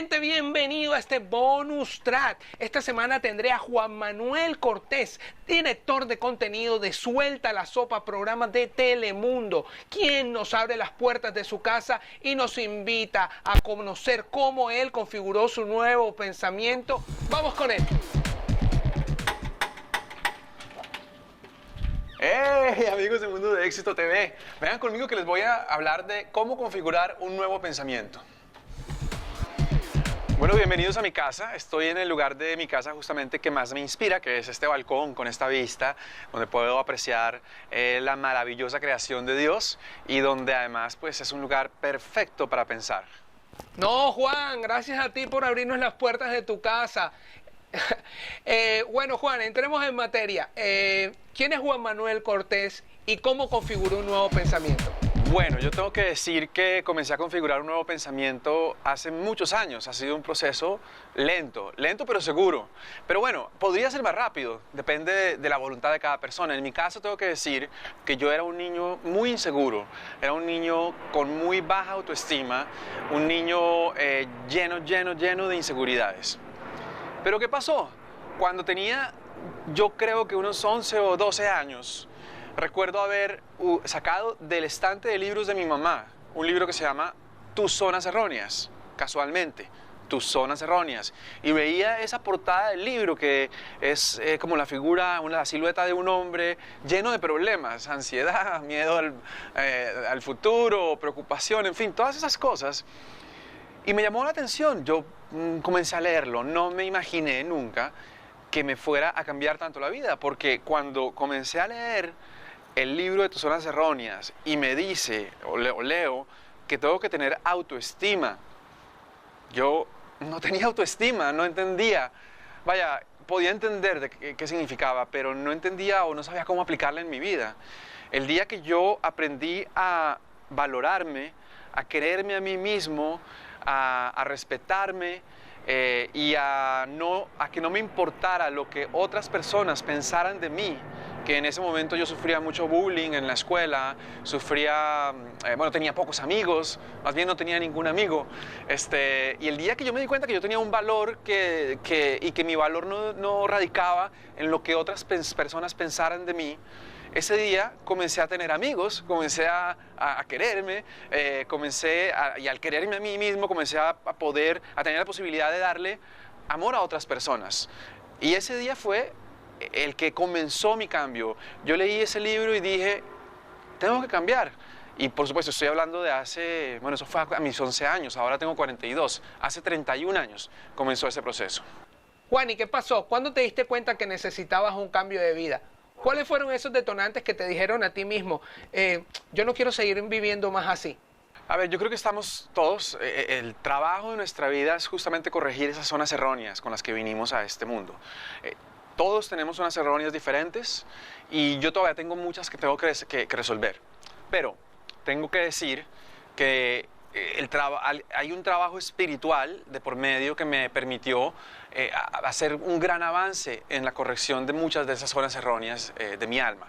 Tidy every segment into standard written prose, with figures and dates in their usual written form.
gente, bienvenido a este bonus track. Esta semana tendré a Juan Manuel Cortés, director de contenido de Suelta la Sopa, programa de Telemundo, quien nos abre las puertas de su casa y nos invita a conocer cómo él configuró su nuevo pensamiento. Vamos con él. ¡Hey, amigos de Mundo de Éxito TV! Vengan conmigo que les voy a hablar de cómo configurar un nuevo pensamiento. Bueno, bienvenidos a mi casa. Estoy en el lugar de mi casa justamente que más me inspira, que es este balcón con esta vista, donde puedo apreciar la maravillosa creación de Dios y donde además pues es un lugar perfecto para pensar. No, Juan, gracias a ti por abrirnos las puertas de tu casa. Bueno, Juan, entremos en materia. ¿Quién es Juan Manuel Cortés y cómo configuró un nuevo pensamiento? Bueno, yo tengo que decir que comencé a configurar un nuevo pensamiento hace muchos años. Ha sido un proceso lento pero seguro. Pero bueno, podría ser más rápido, depende de la voluntad de cada persona. En mi caso tengo que decir que yo era un niño muy inseguro, era un niño con muy baja autoestima, un niño lleno de inseguridades. Pero ¿qué pasó? Cuando tenía, yo creo que unos 11 o 12 años, recuerdo haber sacado del estante de libros de mi mamá un libro que se llama Tus Zonas Erróneas, casualmente, Tus Zonas Erróneas. Y veía esa portada del libro que es como la figura, la silueta de un hombre lleno de problemas, ansiedad, miedo al futuro, preocupación, en fin, todas esas cosas. Y me llamó la atención, yo comencé a leerlo, no me imaginé nunca que me fuera a cambiar tanto la vida, porque cuando comencé a leer el libro de Tus Zonas Erróneas y me dice, o leo, que tengo que tener autoestima, yo no tenía autoestima, no entendía, vaya, podía entender de qué significaba, pero no entendía o no sabía cómo aplicarla en mi vida. El día que yo aprendí a valorarme, a quererme a mí mismo, a respetarme y a que no me importara lo que otras personas pensaran de mí, que en ese momento yo sufría mucho bullying en la escuela, tenía pocos amigos, más bien no tenía ningún amigo, y el día que yo me di cuenta que yo tenía un valor y que mi valor no radicaba en lo que otras personas pensaran de mí, ese día comencé a tener amigos, comencé a quererme, y al quererme a mí mismo comencé a tener la posibilidad de darle amor a otras personas. Y ese día fue el que comenzó mi cambio. Yo leí ese libro y dije, tengo que cambiar. Y por supuesto estoy hablando de eso fue a mis 11 años, ahora tengo 42, hace 31 años comenzó ese proceso. Juan, ¿y qué pasó? ¿Cuándo te diste cuenta que necesitabas un cambio de vida? ¿Cuáles fueron esos detonantes que te dijeron a ti mismo, yo no quiero seguir viviendo más así? A ver, yo creo que estamos todos, el trabajo de nuestra vida es justamente corregir esas zonas erróneas con las que vinimos a este mundo. Todos tenemos zonas erróneas diferentes y yo todavía tengo muchas que tengo que resolver. Pero tengo que decir que hay un trabajo espiritual de por medio que me permitió hacer un gran avance en la corrección de muchas de esas zonas erróneas de mi alma.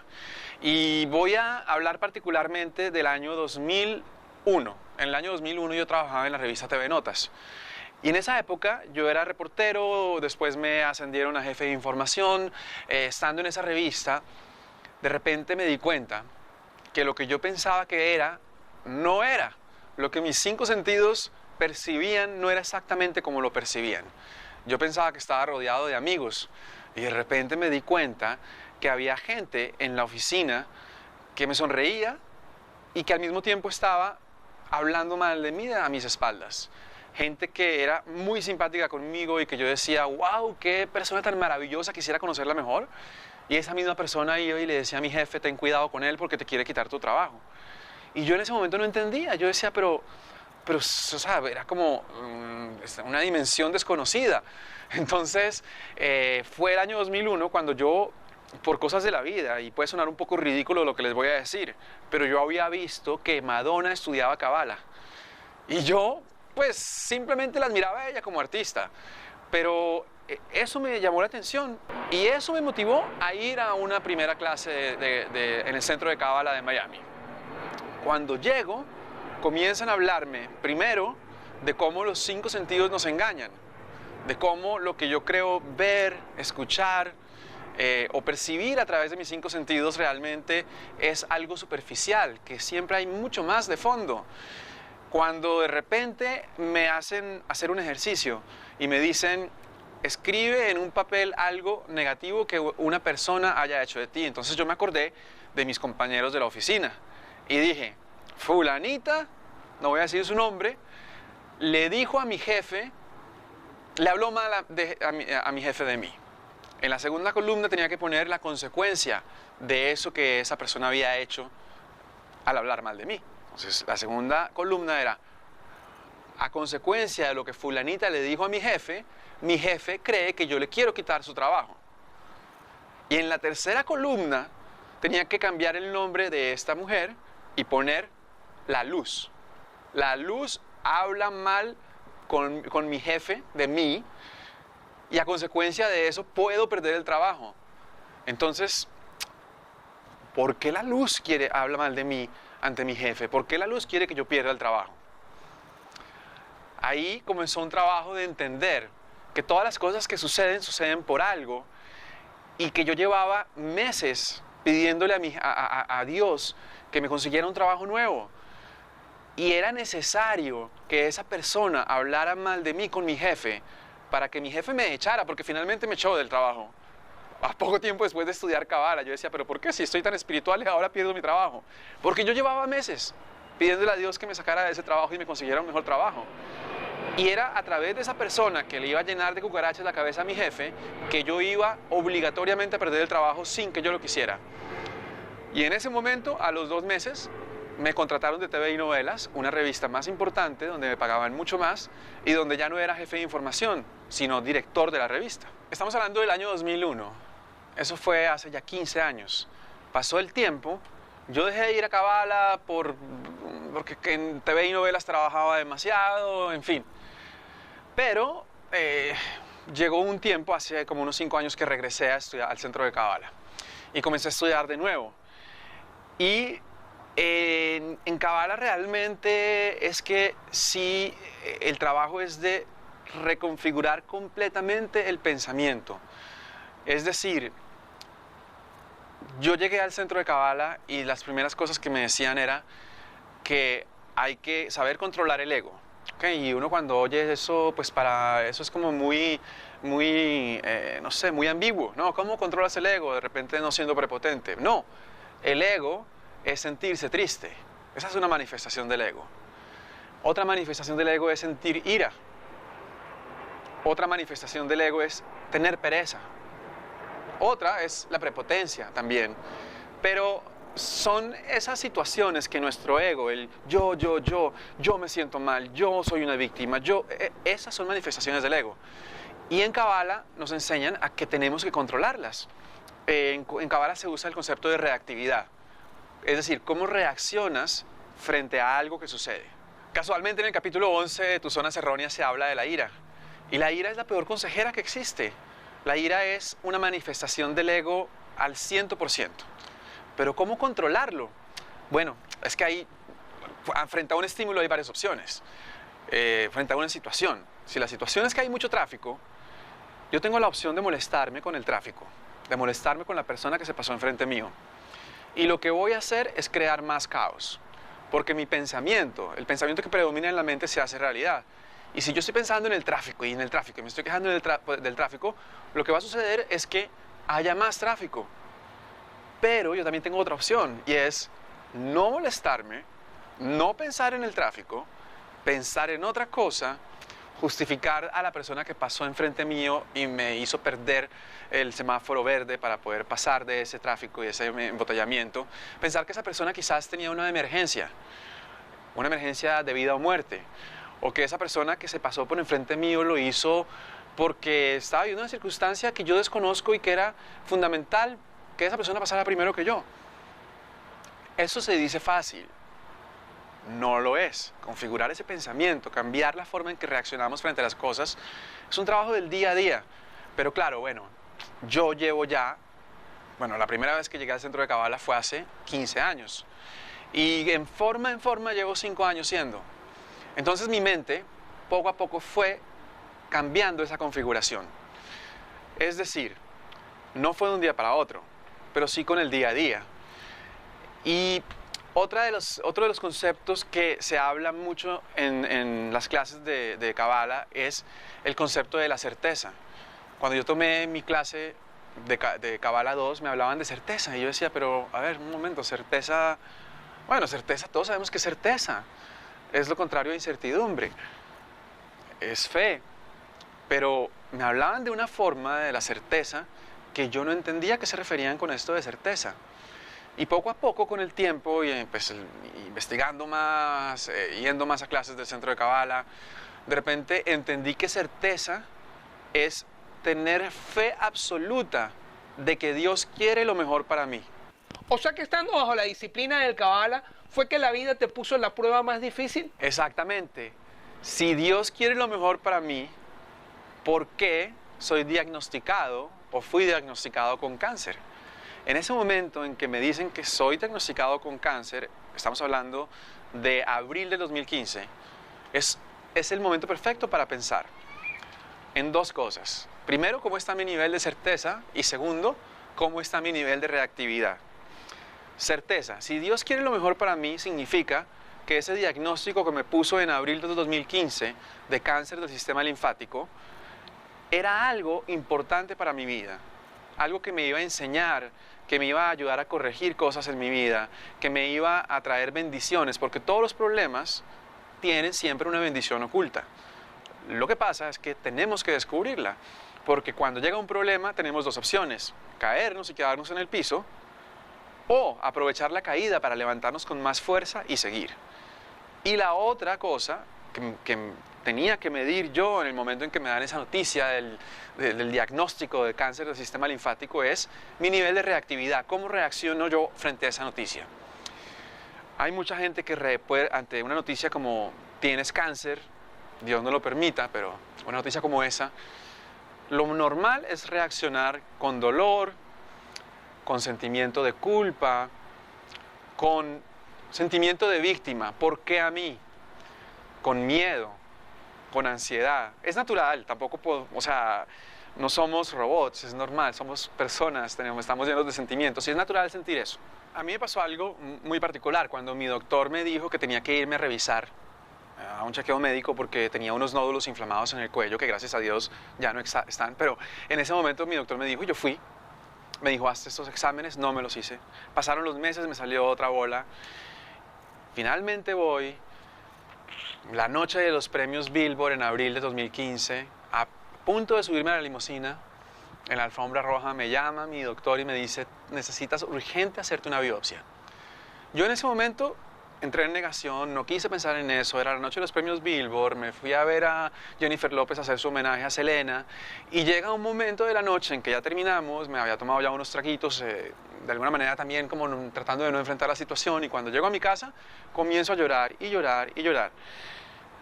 Y voy a hablar particularmente del año 2001. En el año 2001 yo trabajaba en la revista TV Notas. Y en esa época yo era reportero, después me ascendieron a jefe de información. Estando en esa revista, de repente me di cuenta que lo que yo pensaba que era, no era. Lo que mis 5 sentidos percibían no era exactamente como lo percibían. Yo pensaba que estaba rodeado de amigos y de repente me di cuenta que había gente en la oficina que me sonreía y que al mismo tiempo estaba hablando mal de mí a mis espaldas. Gente que era muy simpática conmigo y que yo decía, wow, qué persona tan maravillosa, quisiera conocerla mejor. Y esa misma persona iba y le decía a mi jefe, ten cuidado con él porque te quiere quitar tu trabajo. Y yo en ese momento no entendía, yo decía, pero o sea, era como una dimensión desconocida. Entonces, fue el año 2001 cuando yo, por cosas de la vida, y puede sonar un poco ridículo lo que les voy a decir, pero yo había visto que Madonna estudiaba Kabbalah. Y yo, pues, simplemente la admiraba a ella como artista. Pero eso me llamó la atención y eso me motivó a ir a una primera clase en el centro de Kabbalah de Miami. Cuando llego, comienzan a hablarme primero de cómo los 5 sentidos nos engañan, de cómo lo que yo creo ver, escuchar o percibir a través de mis 5 sentidos realmente es algo superficial, que siempre hay mucho más de fondo. Cuando de repente me hacen hacer un ejercicio y me dicen, escribe en un papel algo negativo que una persona haya hecho de ti. Entonces yo me acordé de mis compañeros de la oficina y dije, fulanita, no voy a decir su nombre, le dijo a mi jefe, le habló mal a mi jefe de mí. En la segunda columna tenía que poner la consecuencia de eso que esa persona había hecho al hablar mal de mí. Entonces la segunda columna era, a consecuencia de lo que fulanita le dijo a mi jefe cree que yo le quiero quitar su trabajo. Y en la tercera columna tenía que cambiar el nombre de esta mujer y poner la luz. La luz habla mal con mi jefe de mí y a consecuencia de eso puedo perder el trabajo. Entonces, ¿por qué la luz habla mal de mí ante mi jefe? ¿Por qué la luz quiere que yo pierda el trabajo? Ahí comenzó un trabajo de entender que todas las cosas que suceden por algo y que yo llevaba meses pidiéndole a Dios que me consiguiera un trabajo nuevo. Y era necesario que esa persona hablara mal de mí con mi jefe para que mi jefe me echara, porque finalmente me echó del trabajo. A poco tiempo después de estudiar Cábala, yo decía, ¿pero por qué si estoy tan espiritual y ahora pierdo mi trabajo? Porque yo llevaba meses pidiéndole a Dios que me sacara de ese trabajo y me consiguiera un mejor trabajo. Y era a través de esa persona que le iba a llenar de cucarachas la cabeza a mi jefe que yo iba obligatoriamente a perder el trabajo sin que yo lo quisiera. Y en ese momento, a los 2 meses, me contrataron de TV y Novelas, una revista más importante donde me pagaban mucho más y donde ya no era jefe de información, sino director de la revista. Estamos hablando del año 2001. Eso fue hace ya 15 años. Pasó el tiempo, yo dejé de ir a Cábala porque en TV y Novelas trabajaba demasiado, en fin. Pero llegó un tiempo, hace como unos 5 años que regresé a estudiar al centro de Cábala y comencé a estudiar de nuevo. Y en Cábala realmente es que sí, el trabajo es de reconfigurar completamente el pensamiento. Es decir, yo llegué al centro de Cábala y las primeras cosas que me decían era que hay que saber controlar el ego. ¿Okay? Y uno cuando oye eso, pues para eso es como muy no sé, muy ambiguo, ¿no? ¿Cómo controlas el ego? De repente no siendo prepotente. No, el ego es sentirse triste. Esa es una manifestación del ego. Otra manifestación del ego es sentir ira. Otra manifestación del ego es tener pereza. Otra es la prepotencia también. Pero son esas situaciones que nuestro ego, el yo me siento mal, yo soy una víctima, esas son manifestaciones del ego. Y en Cábala nos enseñan a que tenemos que controlarlas. En Cábala se usa el concepto de reactividad. Es decir, cómo reaccionas frente a algo que sucede. Casualmente en el capítulo 11 de Tus Zonas Erróneas se habla de la ira. Y la ira es la peor consejera que existe. La ira es una manifestación del ego al 100%. Pero ¿cómo controlarlo? Bueno, es que ahí, frente a un estímulo hay varias opciones. Frente a una situación. Si la situación es que hay mucho tráfico, yo tengo la opción de molestarme con el tráfico, de molestarme con la persona que se pasó enfrente mío. Y lo que voy a hacer es crear más caos. Porque mi pensamiento, el pensamiento que predomina en la mente se hace realidad. Y si yo estoy pensando en el tráfico y me estoy quejando del tráfico, lo que va a suceder es que haya más tráfico. Pero yo también tengo otra opción y es no molestarme, no pensar en el tráfico, pensar en otra cosa, justificar a la persona que pasó enfrente mío y me hizo perder el semáforo verde para poder pasar de ese tráfico y ese embotellamiento, pensar que esa persona quizás tenía una emergencia de vida o muerte, o que esa persona que se pasó por enfrente mío lo hizo porque estaba viviendo una circunstancia que yo desconozco y que era fundamental que esa persona pasara primero que yo. Eso se dice fácil. No lo es. Configurar ese pensamiento, cambiar la forma en que reaccionamos frente a las cosas, es un trabajo del día a día. Pero claro, bueno, yo llevo ya, la primera vez que llegué al centro de Cábala fue hace 15 años. Y en forma llevo 5 años siendo. Entonces mi mente poco a poco fue cambiando esa configuración. Es decir, no fue de un día para otro, pero sí con el día a día. Y otro de los conceptos que se habla mucho en las clases de Kabbalah es el concepto de la certeza. Cuando yo tomé mi clase de Kabbalah 2 me hablaban de certeza y yo decía, pero a ver, un momento, certeza, bueno, certeza, todos sabemos que es certeza, es lo contrario a incertidumbre, es fe, pero me hablaban de una forma de la certeza que yo no entendía a qué se referían con esto de certeza. Y poco a poco con el tiempo, y pues, investigando más, yendo más a clases del centro de Kabbalah, de repente entendí que certeza es tener fe absoluta de que Dios quiere lo mejor para mí. O sea que estando bajo la disciplina del Kabbalah, ¿fue que la vida te puso la prueba más difícil? Exactamente. Si Dios quiere lo mejor para mí, ¿por qué soy diagnosticado o fui diagnosticado con cáncer? En ese momento en que me dicen que soy diagnosticado con cáncer, estamos hablando de abril de 2015, es el momento perfecto para pensar en dos cosas. Primero, cómo está mi nivel de certeza y segundo, cómo está mi nivel de reactividad. Certeza. Si Dios quiere lo mejor para mí, significa que ese diagnóstico que me puso en abril de 2015 de cáncer del sistema linfático era algo importante para mi vida, algo que me iba a enseñar, que me iba a ayudar a corregir cosas en mi vida, que me iba a traer bendiciones, porque todos los problemas tienen siempre una bendición oculta. Lo que pasa es que tenemos que descubrirla, porque cuando llega un problema tenemos dos opciones: caernos y quedarnos en el piso, o aprovechar la caída para levantarnos con más fuerza y seguir. Y la otra cosa que tenía que medir yo en el momento en que me dan esa noticia del diagnóstico de cáncer del sistema linfático es mi nivel de reactividad. ¿Cómo reacciono yo frente a esa noticia? Hay mucha gente que ante una noticia como tienes cáncer, Dios no lo permita, pero una noticia como esa, lo normal es reaccionar con dolor, con sentimiento de culpa, con sentimiento de víctima. ¿Por qué a mí? Con miedo, con ansiedad. Es natural, tampoco puedo, o sea, no somos robots, es normal, somos personas, estamos llenos de sentimientos y es natural sentir eso. A mí me pasó algo muy particular cuando mi doctor me dijo que tenía que irme a revisar a un chequeo médico porque tenía unos nódulos inflamados en el cuello que gracias a Dios ya no están, pero en ese momento mi doctor me dijo, yo fui, me dijo, hazte estos exámenes, no me los hice. Pasaron los meses, me salió otra bola. Finalmente voy, la noche de los premios Billboard en abril de 2015, a punto de subirme a la limusina, en la alfombra roja me llama mi doctor y me dice, necesitas urgente hacerte una biopsia. Yo en ese momento entré en negación, no quise pensar en eso, era la noche de los premios Billboard, me fui a ver a Jennifer López a hacer su homenaje a Selena y llega un momento de la noche en que ya terminamos, me había tomado ya unos traguitos, de alguna manera también como tratando de no enfrentar la situación y cuando llego a mi casa comienzo a llorar y llorar y llorar.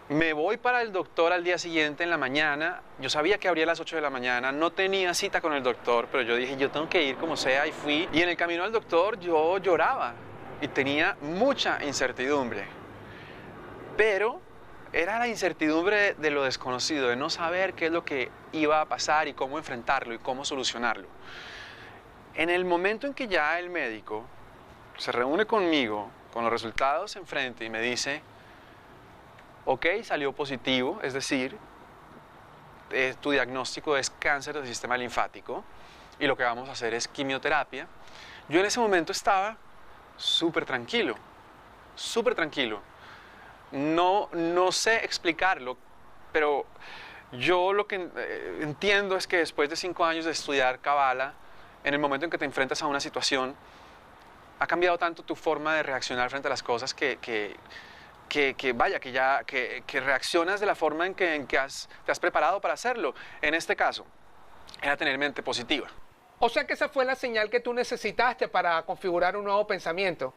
Me voy para el doctor al día siguiente en la mañana, yo sabía que abría a las 8 de la mañana, no tenía cita con el doctor, pero yo dije yo tengo que ir como sea y fui y en el camino al doctor yo lloraba. Y tenía mucha incertidumbre, pero era la incertidumbre de lo desconocido, de no saber qué es lo que iba a pasar y cómo enfrentarlo y cómo solucionarlo. En el momento en que ya el médico se reúne conmigo, con los resultados enfrente y me dice, ok, salió positivo, es decir, tu diagnóstico es cáncer del sistema linfático y lo que vamos a hacer es quimioterapia, yo en ese momento estaba súper tranquilo, súper tranquilo. No sé explicarlo, pero yo lo que entiendo es que después de 5 años de estudiar Kabbalah, en el momento en que te enfrentas a una situación, ha cambiado tanto tu forma de reaccionar frente a las cosas que reaccionas de la forma en que te has preparado para hacerlo. En este caso, era tener mente positiva. O sea que esa fue la señal que tú necesitaste para configurar un nuevo pensamiento.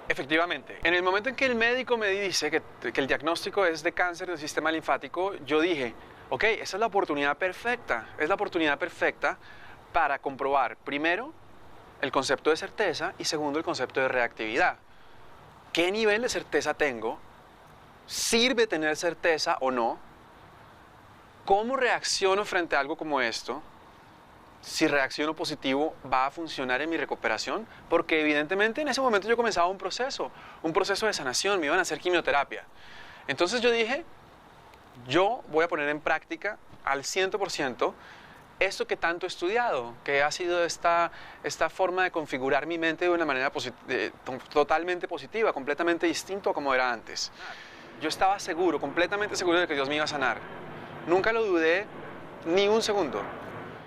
Efectivamente. En el momento en que el médico me dice que el diagnóstico es de cáncer del sistema linfático, yo dije, ok, esa es la oportunidad perfecta. Es la oportunidad perfecta para comprobar, primero, el concepto de certeza y segundo, el concepto de reactividad. ¿Qué nivel de certeza tengo ¿Sirve tener certeza o no? ¿Cómo reacciono frente a algo como esto? Si reacciono positivo, ¿va a funcionar en mi recuperación? Porque evidentemente en ese momento yo comenzaba un proceso de sanación, me iban a hacer quimioterapia. Entonces yo dije, yo voy a poner en práctica al 100% esto que tanto he estudiado, que ha sido esta forma de configurar mi mente de una manera totalmente positiva, completamente distinto a como era antes. Yo estaba seguro, completamente seguro de que Dios me iba a sanar. Nunca lo dudé ni un segundo.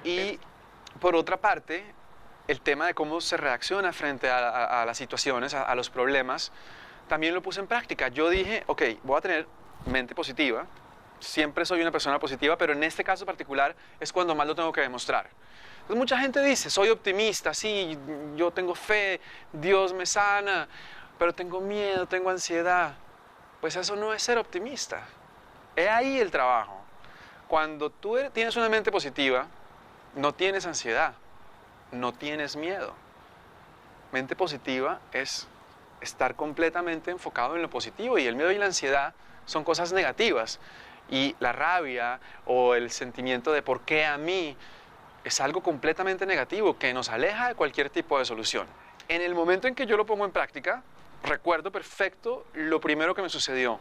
Y por otra parte, el tema de cómo se reacciona frente a las situaciones, a los problemas, también lo puse en práctica. Yo dije, ok, voy a tener mente positiva. Siempre soy una persona positiva, pero en este caso particular es cuando más lo tengo que demostrar. Entonces mucha gente dice, soy optimista, sí, yo tengo fe, Dios me sana, pero tengo miedo, tengo ansiedad. Pues eso no es ser optimista. Es ahí el trabajo. Cuando tú tienes una mente positiva, no tienes ansiedad, no tienes miedo. Mente positiva es estar completamente enfocado en lo positivo, y el miedo y la ansiedad son cosas negativas. Y la rabia o el sentimiento de ¿por qué a mí? Es algo completamente negativo que nos aleja de cualquier tipo de solución. En el momento en que yo lo pongo en práctica, recuerdo perfecto lo primero que me sucedió.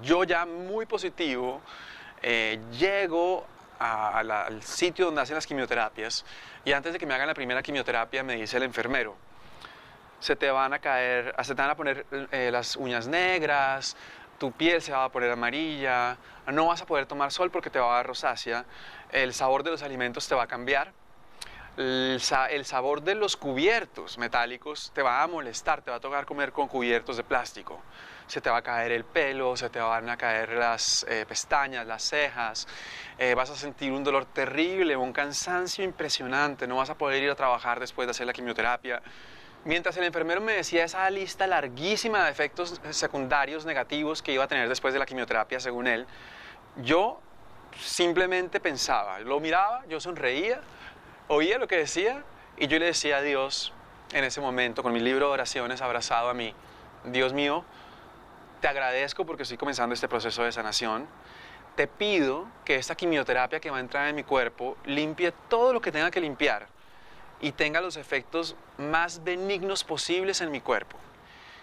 Yo ya muy positivo, llego al sitio donde hacen las quimioterapias, y antes de que me hagan la primera quimioterapia me dice el enfermero, se te van a poner las uñas negras, tu piel se va a poner amarilla, no vas a poder tomar sol porque te va a dar rosácea, el sabor de los alimentos te va a cambiar, el sabor de los cubiertos metálicos te va a molestar, te va a tocar comer con cubiertos de plástico, se te va a caer el pelo, se te van a caer las pestañas, las cejas, vas a sentir un dolor terrible, un cansancio impresionante, no vas a poder ir a trabajar después de hacer la quimioterapia. Mientras el enfermero me decía esa lista larguísima de efectos secundarios negativos que iba a tener después de la quimioterapia, según él, yo simplemente pensaba, lo miraba, yo sonreía, oía lo que decía, y yo le decía a Dios en ese momento, con mi libro de oraciones abrazado a mí, Dios mío, te agradezco porque estoy comenzando este proceso de sanación. Te pido que esta quimioterapia que va a entrar en mi cuerpo limpie todo lo que tenga que limpiar y tenga los efectos más benignos posibles en mi cuerpo.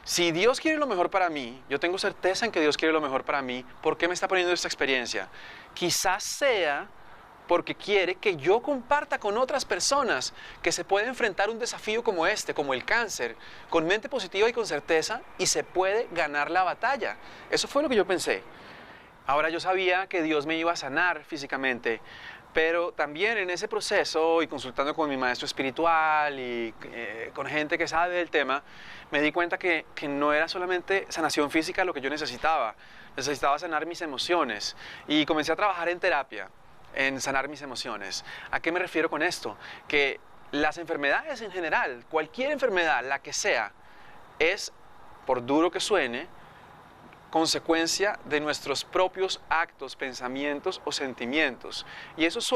Si Dios quiere lo mejor para mí, yo tengo certeza en que Dios quiere lo mejor para mí, ¿por qué me está poniendo esta experiencia? Quizás sea porque quiere que yo comparta con otras personas que se puede enfrentar un desafío como este, como el cáncer, con mente positiva y con certeza, y se puede ganar la batalla. Eso fue lo que yo pensé. Ahora yo sabía que Dios me iba a sanar físicamente, pero también en ese proceso y consultando con mi maestro espiritual y con gente que sabe del tema, me di cuenta que no era solamente sanación física lo que yo necesitaba sanar mis emociones, y comencé a trabajar en terapia, en sanar mis emociones. ¿A qué me refiero con esto? Que las enfermedades en general, cualquier enfermedad, la que sea, es, por duro que suene, consecuencia de nuestros propios actos, pensamientos o sentimientos. Y eso es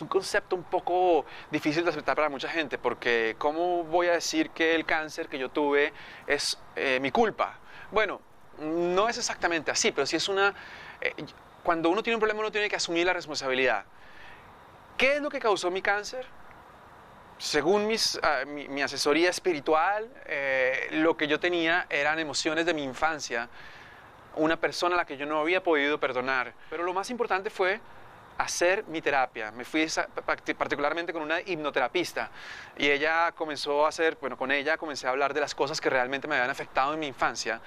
un concepto un poco difícil de aceptar para mucha gente, porque ¿cómo voy a decir que el cáncer que yo tuve es mi culpa? Bueno, no es exactamente así, pero sí es cuando uno tiene un problema, uno tiene que asumir la responsabilidad. ¿Qué es lo que causó mi cáncer? Según mi asesoría espiritual, lo que yo tenía eran emociones de mi infancia, una persona a la que yo no había podido perdonar. Pero lo más importante fue hacer mi terapia. Me fui particularmente con una hipnoterapista, y ella comenzó a con ella comencé a hablar de las cosas que realmente me habían afectado en mi infancia,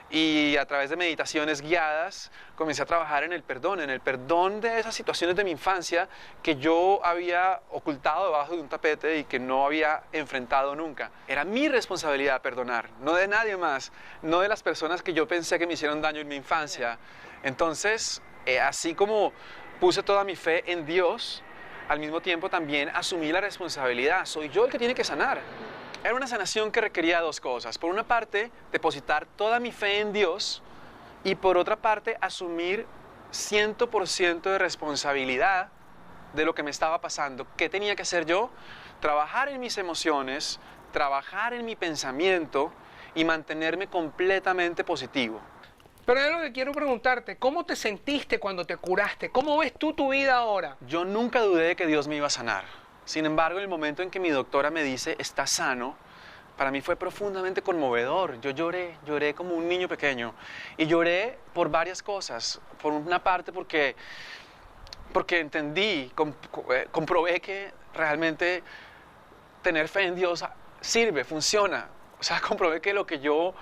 y a través de meditaciones guiadas comencé a trabajar en el perdón de esas situaciones de mi infancia que yo había ocultado debajo de un tapete y que no había enfrentado nunca. Era mi responsabilidad perdonar, no de nadie más, no de las personas que yo pensé que me hicieron daño en mi infancia. Entonces, así como puse toda mi fe en Dios, al mismo tiempo también asumí la responsabilidad. Soy yo el que tiene que sanar. Era una sanación que requería dos cosas. Por una parte, depositar toda mi fe en Dios, y por otra parte, asumir 100% de responsabilidad de lo que me estaba pasando. ¿Qué tenía que hacer yo? Trabajar en mis emociones, trabajar en mi pensamiento y mantenerme completamente positivo. Pero es lo que quiero preguntarte, ¿cómo te sentiste cuando te curaste? ¿Cómo ves tú tu vida ahora? Yo nunca dudé de que Dios me iba a sanar. Sin embargo, en el momento en que mi doctora me dice, estás sano, para mí fue profundamente conmovedor. Yo lloré como un niño pequeño. Y lloré por varias cosas. Por una parte porque entendí, comprobé que realmente tener fe en Dios sirve, funciona. O sea, comprobé que lo que yo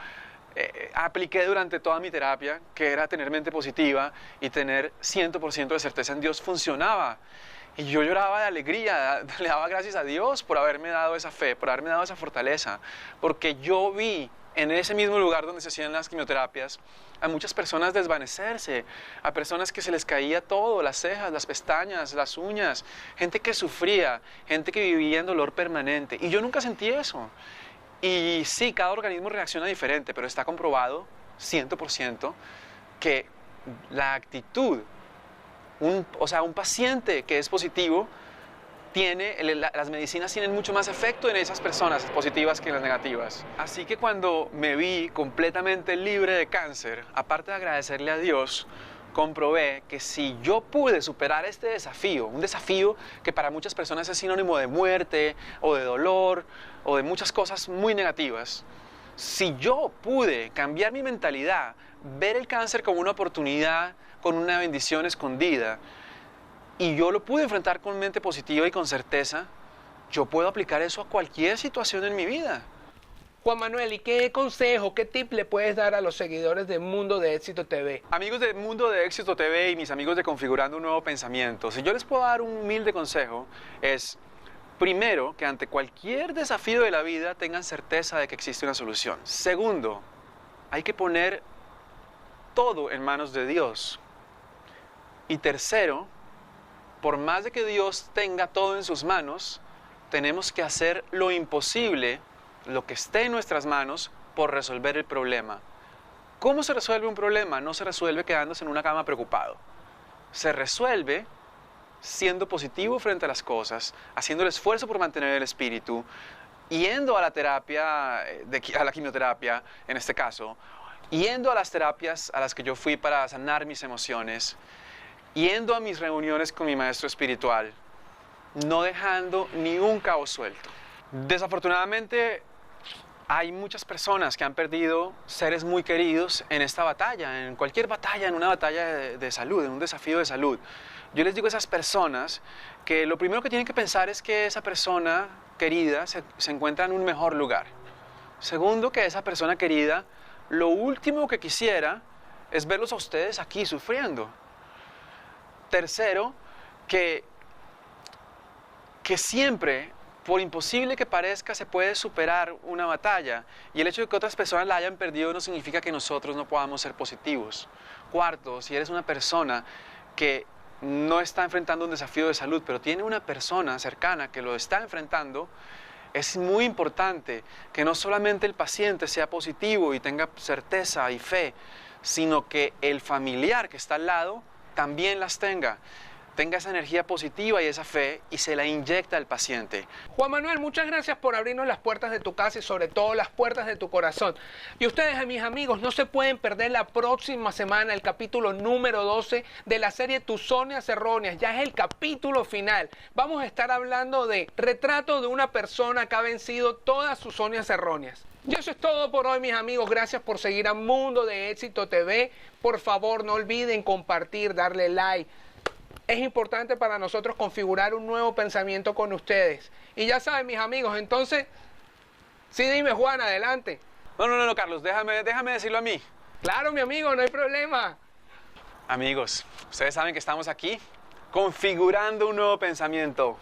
apliqué durante toda mi terapia, que era tener mente positiva y tener 100% de certeza en Dios, funcionaba. Y yo lloraba de alegría, le daba gracias a Dios por haberme dado esa fe, por haberme dado esa fortaleza, porque yo vi en ese mismo lugar donde se hacían las quimioterapias a muchas personas desvanecerse, a personas que se les caía todo, las cejas, las pestañas, las uñas, gente que sufría, gente que vivía en dolor permanente. Y yo nunca sentí eso. Y sí, cada organismo reacciona diferente, pero está comprobado 100% que la actitud, un paciente que es positivo, las medicinas tienen mucho más efecto en esas personas positivas que en las negativas. Así que cuando me vi completamente libre de cáncer, aparte de agradecerle a Dios, comprobé que si yo pude superar este desafío, un desafío que para muchas personas es sinónimo de muerte o de dolor o de muchas cosas muy negativas, si yo pude cambiar mi mentalidad, ver el cáncer como una oportunidad, con una bendición escondida, y yo lo pude enfrentar con mente positiva y con certeza, yo puedo aplicar eso a cualquier situación en mi vida. Juan Manuel, ¿y qué consejo, qué tip le puedes dar a los seguidores de Mundo de Éxito TV? Amigos de Mundo de Éxito TV y mis amigos de Configurando un Nuevo Pensamiento, si yo les puedo dar un humilde consejo, es primero, que ante cualquier desafío de la vida tengan certeza de que existe una solución. Segundo, hay que poner todo en manos de Dios. Y tercero, por más de que Dios tenga todo en sus manos, tenemos que hacer lo imposible, lo que esté en nuestras manos, por resolver el problema. ¿Cómo se resuelve un problema? No se resuelve quedándose en una cama preocupado. Se resuelve siendo positivo frente a las cosas, haciendo el esfuerzo por mantener el espíritu, yendo a la terapia, a la quimioterapia en este caso, yendo a las terapias a las que yo fui para sanar mis emociones, yendo a mis reuniones con mi maestro espiritual, no dejando ni un cabo suelto. Desafortunadamente, hay muchas personas que han perdido seres muy queridos en esta batalla, en cualquier batalla, en una batalla de salud, en un desafío de salud. Yo les digo a esas personas que lo primero que tienen que pensar es que esa persona querida se encuentra en un mejor lugar. Segundo, que esa persona querida, lo último que quisiera es verlos a ustedes aquí sufriendo. Tercero, que siempre, por imposible que parezca, se puede superar una batalla. Y el hecho de que otras personas la hayan perdido no significa que nosotros no podamos ser positivos. Cuarto, si eres una persona que no está enfrentando un desafío de salud, pero tiene una persona cercana que lo está enfrentando, es muy importante que no solamente el paciente sea positivo y tenga certeza y fe, sino que el familiar que está al lado también las tenga esa energía positiva y esa fe y se la inyecta al paciente. Juan Manuel, muchas gracias por abrirnos las puertas de tu casa y sobre todo las puertas de tu corazón. Y ustedes, mis amigos, no se pueden perder la próxima semana el capítulo número 12 de la serie Tus Soñas Erróneas. Ya es el capítulo final. Vamos a estar hablando de retrato de una persona que ha vencido todas sus soñas erróneas. Y eso es todo por hoy, mis amigos. Gracias por seguir a Mundo de Éxito TV. Por favor, no olviden compartir, darle like. Es importante para nosotros configurar un nuevo pensamiento con ustedes. Y ya saben, mis amigos, entonces, sí, dime, Juan, adelante. No, Carlos, déjame decirlo a mí. Claro, mi amigo, no hay problema. Amigos, ustedes saben que estamos aquí configurando un nuevo pensamiento.